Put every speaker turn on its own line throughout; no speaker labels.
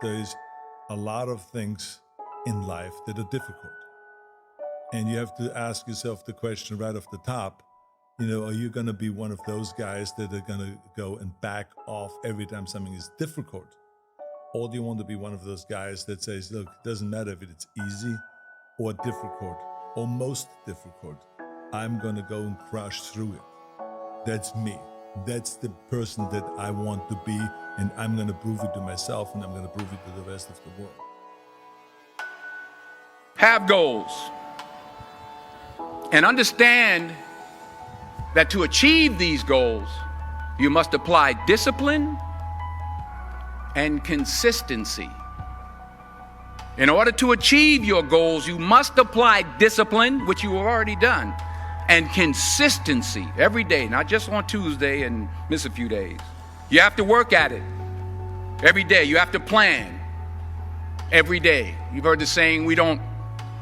there's a lot of things in life that are difficult. And you have to ask yourself the question right off the top, are you going to be one of those guys that are going to go and back off every time something is difficult? Or do you want to be one of those guys that says, look, it doesn't matter if it's easy or difficult or most difficult. I'm going to go and crush through it. That's me. That's the person that I want to be, and I'm going to prove it to myself, and I'm going to prove it to the rest of the world.
Have goals. And understand that to achieve these goals, you must apply discipline and consistency. In order to achieve your goals, you must apply discipline, which you have already done, and consistency every day, not just on Tuesday and miss a few days. You have to work at it every day. You have to plan every day. You've heard the saying, we don't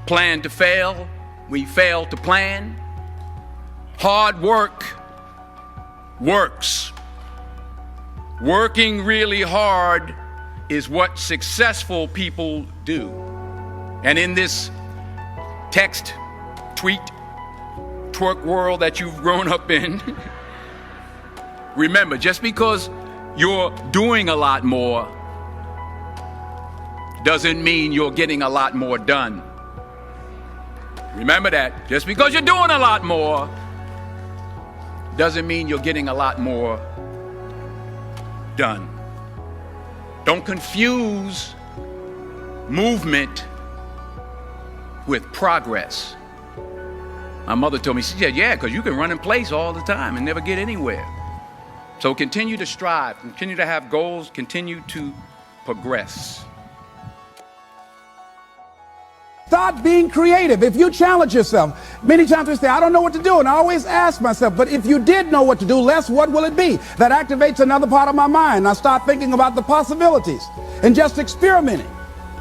plan to fail, we fail to plan. Hard work works. Working really hard is what successful people do. And in this text, tweet, twerk world that you've grown up in, remember, just because you're doing a lot more doesn't mean you're getting a lot more done. Remember that. Just because you're doing a lot more doesn't mean you're getting a lot more done. Don't confuse movement with progress. My mother told me, she said, yeah, because you can run in place all the time and never get anywhere. So continue to strive, continue to have goals, continue to progress.
Start being creative. If you challenge yourself, many times we say, I don't know what to do. And I always ask myself, but if you did know what to do, Les, what will it be? That activates another part of my mind. I start thinking about the possibilities and just experimenting.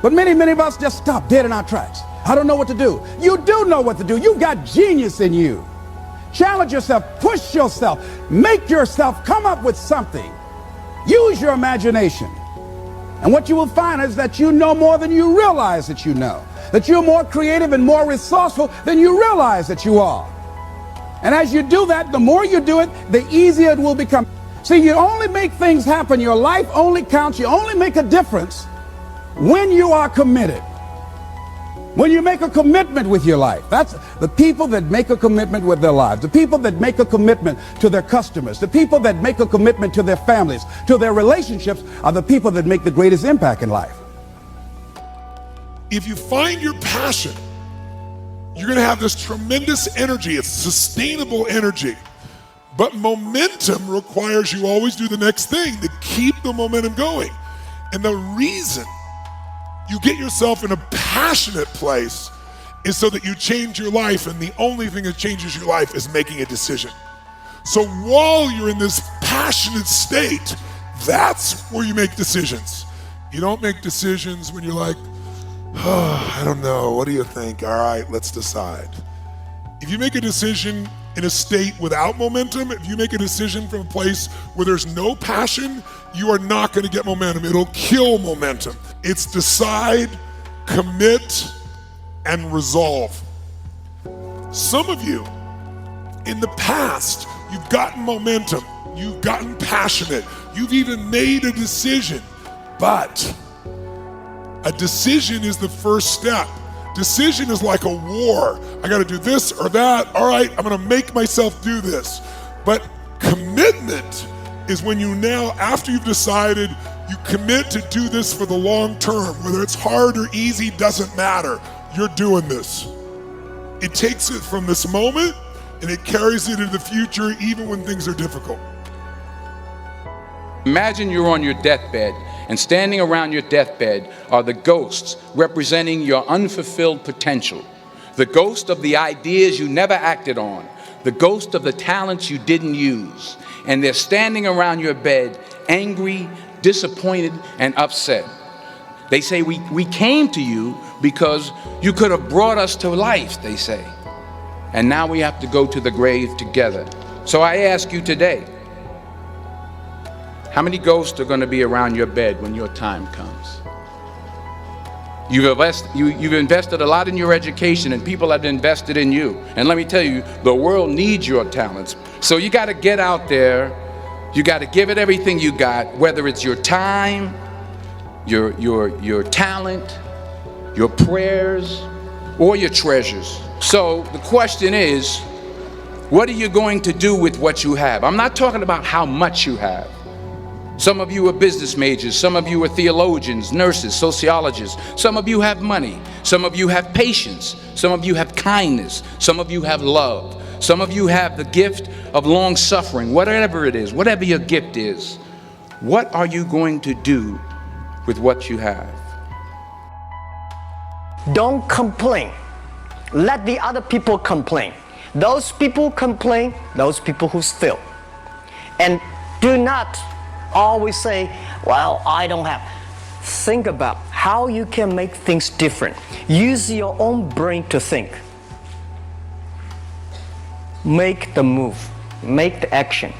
But many of us just stop dead in our tracks. I don't know what to do. You do know what to do. You've got genius in you. Challenge yourself, push yourself, make yourself come up with something. Use your imagination. And what you will find is that you know more than you realize that you know. That you're more creative and more resourceful than you realize that you are. And as you do that, the more you do it, the easier it will become. See, you only make things happen. Your life only counts. You only make a difference when you are committed. When you make a commitment with your life. That's the people that make a commitment with their lives. The people that make a commitment to their customers. The people that make a commitment to their families, to their relationships, are the people that make the greatest impact in life.
If you find your passion, you're going to have this tremendous energy. It's sustainable energy. But momentum requires you always do the next thing to keep the momentum going. And the reason you get yourself in a passionate place is so that you change your life, and the only thing that changes your life is making a decision. So while you're in this passionate state, that's where you make decisions. You don't make decisions when you're like, oh, I don't know, what do you think? All right, let's decide. If you make a decision in a state without momentum, if you make a decision from a place where there's no passion, you are not going to get momentum. It'll kill momentum. It's decide, commit, and resolve. Some of you, in the past, you've gotten momentum, you've gotten passionate, you've even made a decision, but a decision is the first step. Decision is like a war. I got to do this or that. All right, I'm going to make myself do this. But commitment is when you now, after you've decided, you commit to do this for the long term. Whether it's hard or easy, doesn't matter. You're doing this. It takes it from this moment and it carries it into the future even when things are difficult.
Imagine you're on your deathbed, and standing around your deathbed are the ghosts representing your unfulfilled potential. The ghost of the ideas you never acted on. The ghost of the talents you didn't use. And they're standing around your bed, angry, disappointed, and upset. They say, we came to you because you could have brought us to life, they say. And now we have to go to the grave together. So I ask you today, how many ghosts are going to be around your bed when your time comes? You've invested a lot in your education, and people have invested in you. And let me tell you, the world needs your talents. So you got to get out there. You got to give it everything you got, whether it's your time, your talent, your prayers, or your treasures. So the question is, what are you going to do with what you have? I'm not talking about how much you have. Some of you are business majors, some of you are theologians, nurses, sociologists, some of you have money, some of you have patience, some of you have kindness, some of you have love, some of you have the gift of long suffering. Whatever it is, whatever your gift is, what are you going to do with what you have?
Don't complain. Let the other people complain. Those people complain, those people who fail. And do not always say, well, I don't have. Think about how you can make things different. Use your own brain to think. Make the move, make the action.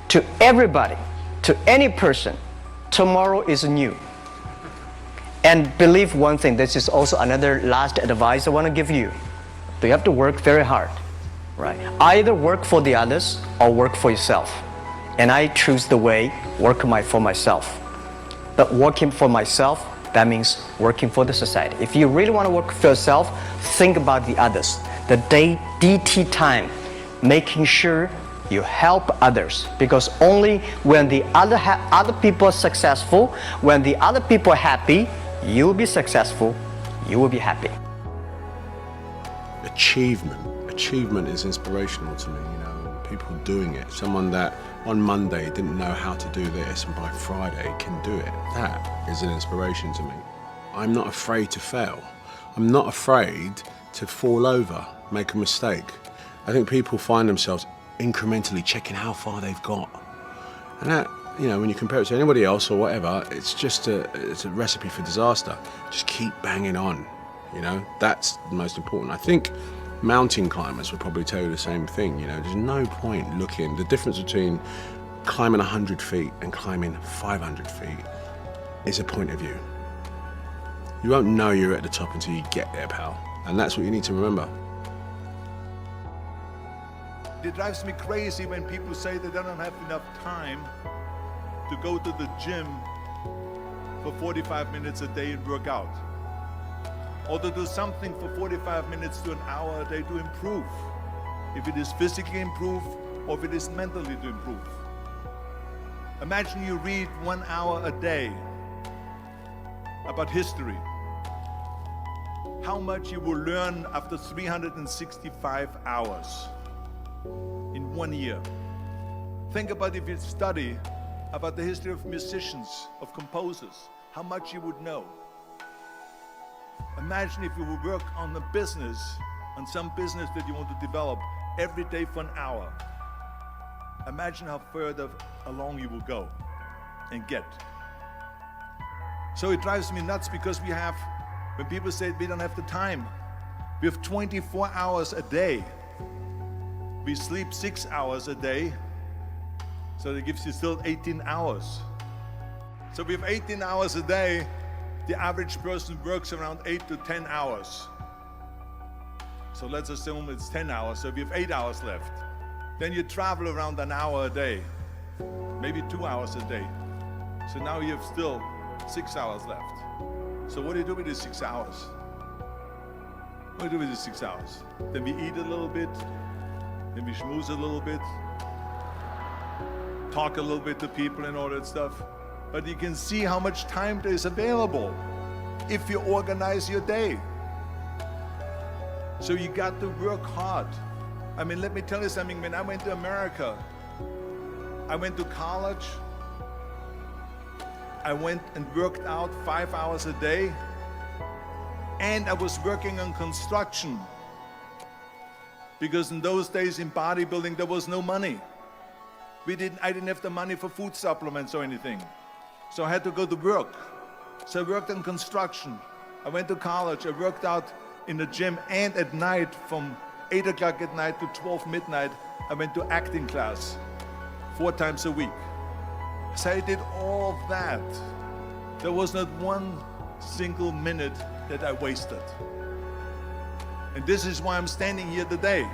To everybody, to any person, tomorrow is new. And believe one thing, this is also another last advice I want to give you. You have to work very hard, right? Either work for the others or work for yourself. And I choose the way, work for myself. But working for myself, that means working for the society. If you really want to work for yourself, think about the others. The DT time, making sure you help others. Because only when the other people are successful, when the other people are happy, you will be successful, you will be happy.
Achievement is inspirational to me, people doing it. Someone that on Monday didn't know how to do this and by Friday can do it. That is an inspiration to me. I'm not afraid to fail. I'm not afraid to fall over, make a mistake. I think people find themselves incrementally checking how far they've got. And that, when you compare it to anybody else or whatever, it's just it's a recipe for disaster. Just keep banging on, that's the most important. I think mountain climbers would probably tell you the same thing, there's no point looking. The difference between climbing 100 feet and climbing 500 feet is a point of view. You won't know you're at the top until you get there, pal. And that's what you need to remember.
It drives me crazy when people say they don't have enough time to go to the gym for 45 minutes a day and work out. Or to do something for 45 minutes to an hour a day to improve. If it is physically improve or if it is mentally to improve. Imagine you read 1 hour a day about history. How much you will learn after 365 hours in 1 year. Think about if you study about the history of musicians, of composers, how much you would know. Imagine if you would work on a business, on some business that you want to develop every day for an hour. Imagine how further along you will go and get. So it drives me nuts because when people say we don't have the time, we have 24 hours a day. We sleep 6 hours a day, so that gives you still 18 hours. So we have 18 hours a day. The average person works around 8 to 10 hours. So let's assume it's 10 hours, so we have 8 hours left. Then you travel around an hour a day, maybe 2 hours a day. So now you have still 6 hours left. So what do you do with these 6 hours? What do you do with these 6 hours? Then we eat a little bit, then we schmooze a little bit, talk a little bit to people and all that stuff. But you can see how much time there is available if you organize your day. So you got to work hard. I mean, let me tell you something. When I went to America, I went to college. I went and worked out 5 hours a day. And I was working on construction. Because in those days in bodybuilding, there was no money. I didn't have the money for food supplements or anything. So I had to go to work. So I worked in construction. I went to college. I worked out in the gym, and at night from 8 o'clock at night to 12 midnight, I went to acting class 4 times a week. So I did all that. There was not one single minute that I wasted. And this is why I'm standing here today.